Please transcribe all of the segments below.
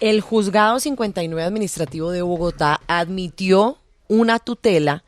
El Juzgado 59 Administrativo de Bogotá admitió una tutela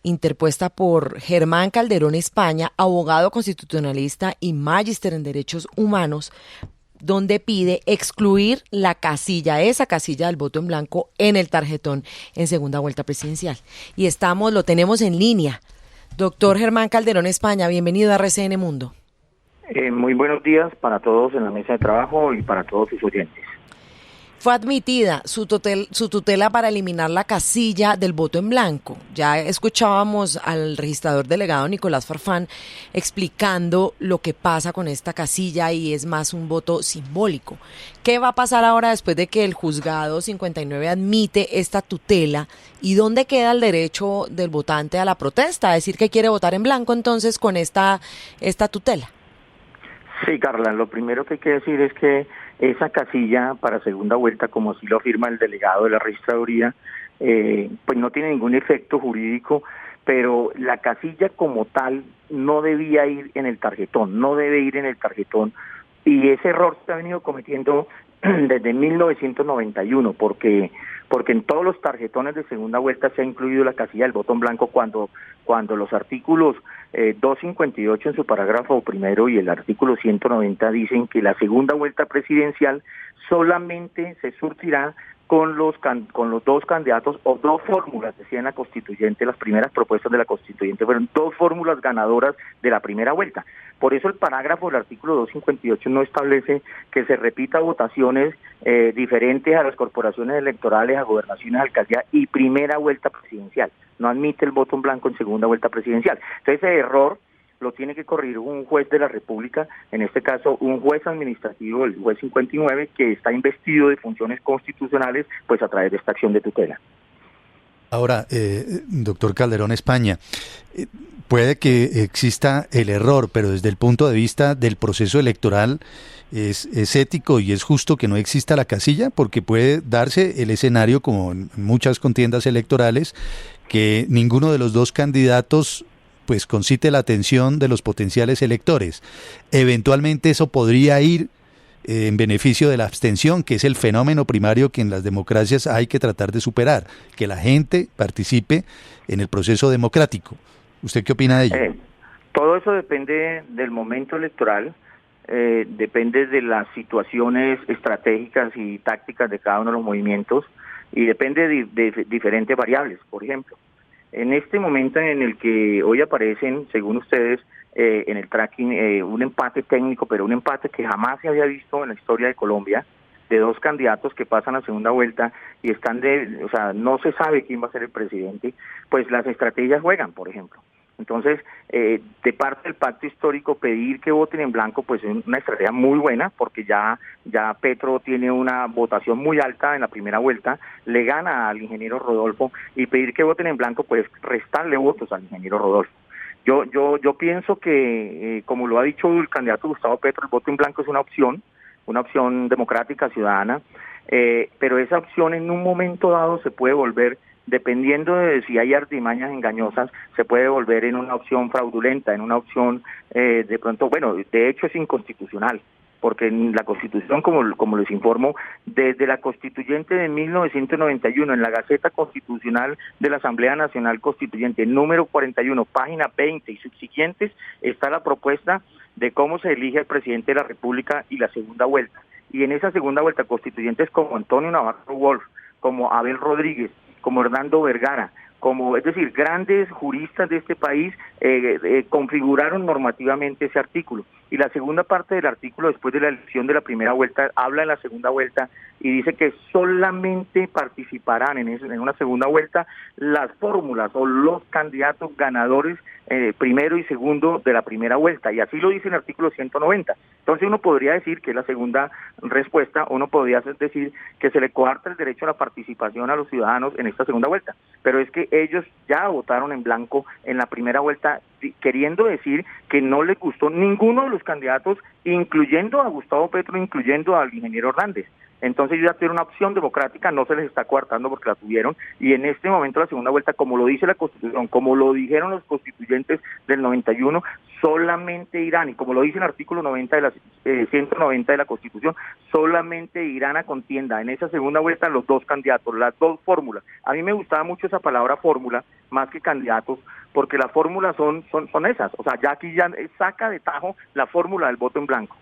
interpuesta por Germán Calderón España, abogado constitucionalista y magíster en derechos humanos, donde pide excluir esa casilla del voto en blanco en el tarjetón en segunda vuelta presidencial. Y lo tenemos en línea. Doctor Germán Calderón España, bienvenido a RCN Mundo. Muy buenos días para todos en la mesa de trabajo y para todos sus oyentes. Fue admitida su tutela para eliminar la casilla del voto en blanco. Ya escuchábamos al registrador delegado Nicolás Farfán explicando lo que pasa con esta casilla y es más un voto simbólico. ¿Qué va a pasar ahora después de que el Juzgado 59 admite esta tutela? ¿Y dónde queda el derecho del votante a la protesta? A decir que quiere votar en blanco entonces con esta tutela. Sí, Carla, lo primero que hay que decir es que esa casilla para segunda vuelta, como así lo afirma el delegado de la registraduría, pues no tiene ningún efecto jurídico, pero la casilla como tal no debía ir en el tarjetón, no debe ir en el tarjetón, y ese error se ha venido cometiendo desde 1991, porque en todos los tarjetones de segunda vuelta se ha incluido la casilla del voto en blanco cuando los artículos 258 en su parágrafo primero y el artículo 190 dicen que la segunda vuelta presidencial solamente se surtirá con los dos candidatos o dos fórmulas, decía en la constituyente. Las primeras propuestas de la constituyente fueron dos fórmulas ganadoras de la primera vuelta. Por eso el parágrafo del artículo 258 no establece que se repita votaciones diferentes a las corporaciones electorales, a gobernaciones, alcaldías y primera vuelta presidencial. No admite el voto en blanco en segunda vuelta presidencial. Entonces ese error lo tiene que corregir un juez de la República, en este caso un juez administrativo, el juez 59, que está investido de funciones constitucionales, pues a través de esta acción de tutela. Ahora, doctor Calderón España, puede que exista el error, pero desde el punto de vista del proceso electoral, ¿es ético y es justo que no exista la casilla? Porque puede darse el escenario, como en muchas contiendas electorales, que ninguno de los dos candidatos pues concite la atención de los potenciales electores. Eventualmente eso podría ir en beneficio de la abstención, que es el fenómeno primario que en las democracias hay que tratar de superar, que la gente participe en el proceso democrático. ¿Usted qué opina de ello? Todo eso depende del momento electoral, depende de las situaciones estratégicas y tácticas de cada uno de los movimientos y depende de diferentes variables. Por ejemplo, en este momento en el que hoy aparecen, según ustedes, en el tracking, un empate técnico, pero un empate que jamás se había visto en la historia de Colombia, de dos candidatos que pasan a segunda vuelta y no se sabe quién va a ser el presidente, pues las estrategias juegan, por ejemplo. Entonces, de parte del pacto histórico, pedir que voten en blanco, pues es una estrategia muy buena, porque ya Petro tiene una votación muy alta en la primera vuelta, le gana al ingeniero Rodolfo, y pedir que voten en blanco, pues restarle votos al ingeniero Rodolfo. Yo pienso que, como lo ha dicho el candidato Gustavo Petro, el voto en blanco es una opción democrática, ciudadana, pero esa opción en un momento dado se puede volver, dependiendo de si hay artimañas engañosas, se puede volver en una opción fraudulenta, en una opción de pronto, bueno, de hecho es inconstitucional, porque en la Constitución, como les informo, desde la Constituyente de 1991, en la Gaceta Constitucional de la Asamblea Nacional Constituyente, número 41, página 20 y subsiguientes, está la propuesta de cómo se elige al presidente de la República y la segunda vuelta. Y en esa segunda vuelta, constituyentes como Antonio Navarro Wolf, como Abel Rodríguez, como Hernando Vergara, es decir, grandes juristas de este país configuraron normativamente ese artículo. Y la segunda parte del artículo, después de la elección de la primera vuelta, habla de la segunda vuelta y dice que solamente participarán en una segunda vuelta las fórmulas o los candidatos ganadores primero y segundo de la primera vuelta, y así lo dice el artículo 190. Entonces uno podría decir que es la segunda respuesta, uno podría decir que se le coarta el derecho a la participación a los ciudadanos en esta segunda vuelta, pero es que ellos ya votaron en blanco en la primera vuelta, queriendo decir que no les gustó ninguno de los candidatos, incluyendo a Gustavo Petro, incluyendo al ingeniero Hernández. Entonces ellos ya tuvieron una opción democrática, no se les está coartando porque la tuvieron, y en este momento la segunda vuelta, como lo dice la Constitución, como lo dijeron los constituyentes del 91, solamente irán, y como lo dice el artículo 90 de la 190 de la Constitución, solamente irán a contienda en esa segunda vuelta los dos candidatos, las dos fórmulas. A mí me gustaba mucho esa palabra fórmula, más que candidatos, porque las fórmulas son esas, o sea, ya aquí ya saca de tajo la fórmula del voto en blanco.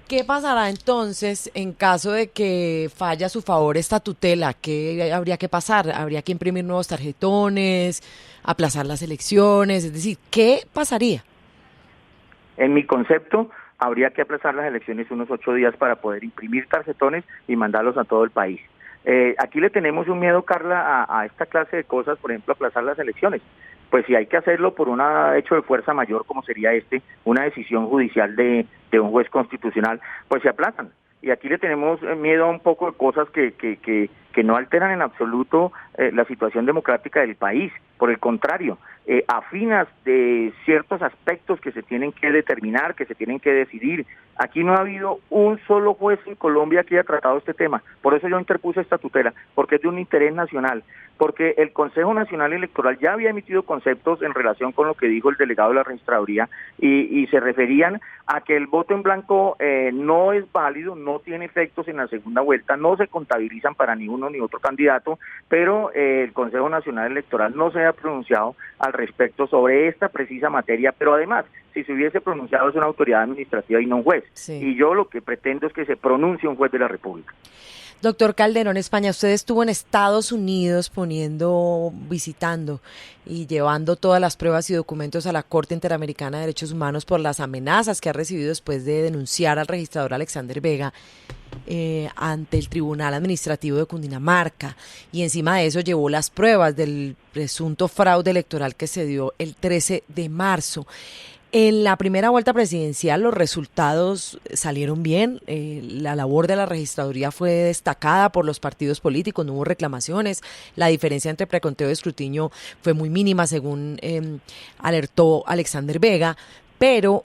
¿Qué pasará entonces en caso de que falle a su favor esta tutela? ¿Qué habría que pasar? ¿Habría que imprimir nuevos tarjetones, aplazar las elecciones? Es decir, ¿qué pasaría? En mi concepto, habría que aplazar las elecciones unos 8 días para poder imprimir tarjetones y mandarlos a todo el país. Aquí le tenemos un miedo, Carla, a esta clase de cosas, por ejemplo, aplazar las elecciones. Pues si hay que hacerlo por un hecho de fuerza mayor, como sería una decisión judicial de un juez constitucional, pues se aplazan. Y aquí le tenemos miedo a un poco de cosas que no alteran en absoluto la situación democrática del país. Por el contrario, afinas de ciertos aspectos que se tienen que determinar, que se tienen que decidir. Aquí no ha habido un solo juez en Colombia que haya tratado este tema. Por eso yo interpuse esta tutela, porque es de un interés nacional. Porque el Consejo Nacional Electoral ya había emitido conceptos en relación con lo que dijo el delegado de la registraduría y se referían a que el voto en blanco no es válido, no tiene efectos en la segunda vuelta, no se contabilizan para ni uno ni otro candidato, pero el Consejo Nacional Electoral no se ha pronunciado al respecto sobre esta precisa materia, pero además, si se hubiese pronunciado es una autoridad administrativa y no un juez. Sí. Y yo lo que pretendo es que se pronuncie un juez de la República. Doctor Calderón España, usted estuvo en Estados Unidos visitando y llevando todas las pruebas y documentos a la Corte Interamericana de Derechos Humanos por las amenazas que ha recibido después de denunciar al registrador Alexander Vega ante el Tribunal Administrativo de Cundinamarca. Y encima de eso llevó las pruebas del presunto fraude electoral que se dio el 13 de marzo. En la primera vuelta presidencial los resultados salieron bien, la labor de la registraduría fue destacada por los partidos políticos, no hubo reclamaciones, la diferencia entre preconteo y escrutinio fue muy mínima según alertó Alexander Vega, pero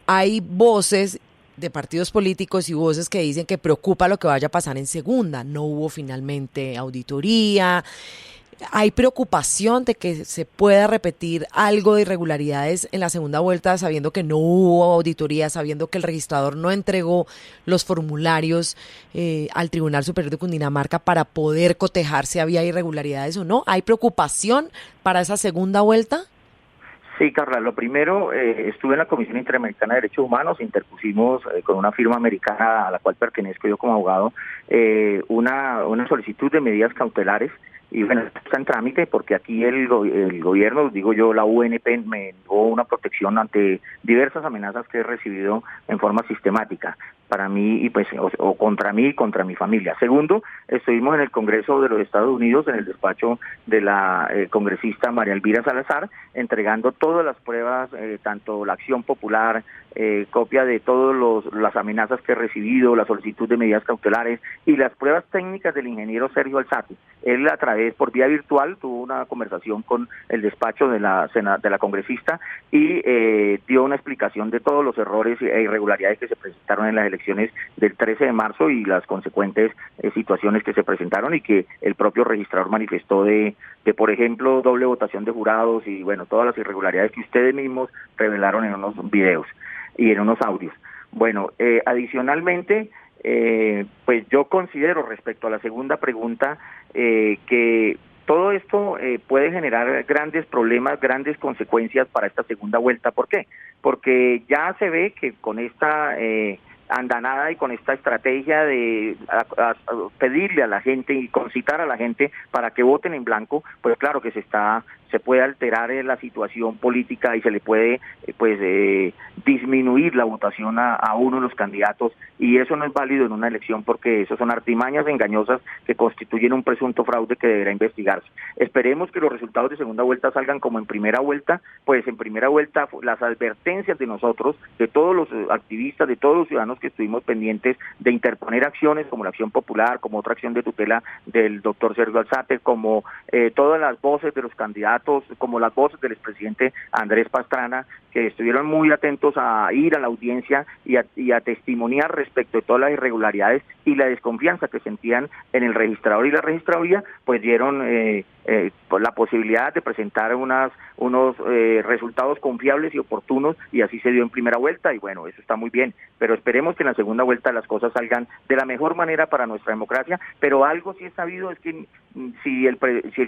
hay voces de partidos políticos y voces que dicen que preocupa lo que vaya a pasar en segunda, no hubo finalmente auditoría. ¿Hay preocupación de que se pueda repetir algo de irregularidades en la segunda vuelta, sabiendo que no hubo auditoría, sabiendo que el registrador no entregó los formularios al Tribunal Superior de Cundinamarca para poder cotejar si había irregularidades o no? ¿Hay preocupación para esa segunda vuelta? Sí, Carla, lo primero, estuve en la Comisión Interamericana de Derechos Humanos, interpusimos con una firma americana a la cual pertenezco yo como abogado, una solicitud de medidas cautelares. Y bueno, está en trámite porque aquí el gobierno, digo yo, la UNP me negó una protección ante diversas amenazas que he recibido en forma sistemática para mí y pues o contra mí y contra mi familia. Segundo, estuvimos en el Congreso de los Estados Unidos, en el despacho de la congresista María Elvira Salazar, entregando todas las pruebas, tanto la acción popular, copia de todas las amenazas que he recibido, la solicitud de medidas cautelares y las pruebas técnicas del ingeniero Sergio Alzate. Él a través, por vía virtual, tuvo una conversación con el despacho de la congresista y dio una explicación de todos los errores e irregularidades que se presentaron en las elecciones del 13 de marzo y las consecuentes situaciones que se presentaron y que el propio registrador manifestó de, por ejemplo, doble votación de jurados y, bueno, todas las irregularidades que ustedes mismos revelaron en unos videos y en unos audios. Bueno, adicionalmente, pues yo considero respecto a la segunda pregunta que todo esto puede generar grandes problemas, grandes consecuencias para esta segunda vuelta. ¿Por qué? Porque ya se ve que con esta andanada y con esta estrategia de pedirle a la gente y concitar a la gente para que voten en blanco, pues claro que se puede alterar la situación política y se le puede disminuir la votación a uno de los candidatos, y eso no es válido en una elección porque eso son artimañas engañosas que constituyen un presunto fraude que deberá investigarse. Esperemos que los resultados de segunda vuelta salgan como en primera vuelta, pues en primera vuelta las advertencias de nosotros, de todos los activistas, de todos los ciudadanos que estuvimos pendientes de interponer acciones como la acción popular, como otra acción de tutela del doctor Sergio Alzate, como todas las voces de los candidatos relatos, como las voces del expresidente Andrés Pastrana, que estuvieron muy atentos a ir a la audiencia y a testimoniar respecto de todas las irregularidades y la desconfianza que sentían en el registrador y la registraduría, pues dieron la posibilidad de presentar unos resultados confiables y oportunos, y así se dio en primera vuelta, y bueno, eso está muy bien, pero esperemos que en la segunda vuelta las cosas salgan de la mejor manera para nuestra democracia. Pero algo sí es sabido, es que si el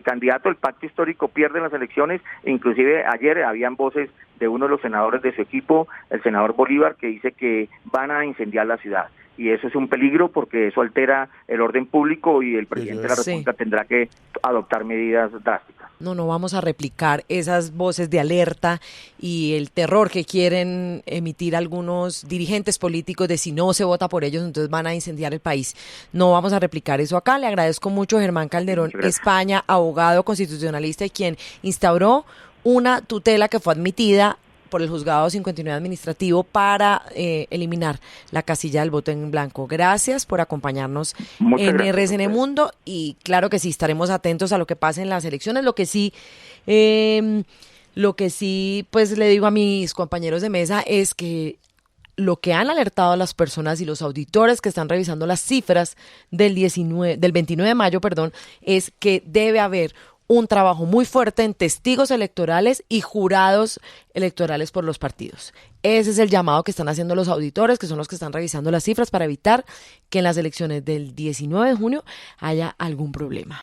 candidato del pacto histórico pierde las elecciones, inclusive ayer habían voces de uno de los senadores de su equipo, el senador Bolívar, que dice que van a incendiar la ciudad. Y eso es un peligro porque eso altera el orden público y el presidente de la República tendrá que adoptar medidas drásticas. No vamos a replicar esas voces de alerta y el terror que quieren emitir algunos dirigentes políticos de si no se vota por ellos, entonces van a incendiar el país. No vamos a replicar eso acá. Le agradezco mucho a Germán Calderón España, abogado constitucionalista y quien instauró una tutela que fue admitida por el juzgado 59 administrativo para eliminar la casilla del voto en blanco. Gracias por acompañarnos en RCN Mundo, y claro que sí, estaremos atentos a lo que pase en las elecciones. Lo que sí, pues le digo a mis compañeros de mesa es que lo que han alertado a las personas y los auditores que están revisando las cifras del 29 de mayo, es que debe haber un trabajo muy fuerte en testigos electorales y jurados electorales por los partidos. Ese es el llamado que están haciendo los auditores, que son los que están revisando las cifras, para evitar que en las elecciones del 19 de junio haya algún problema.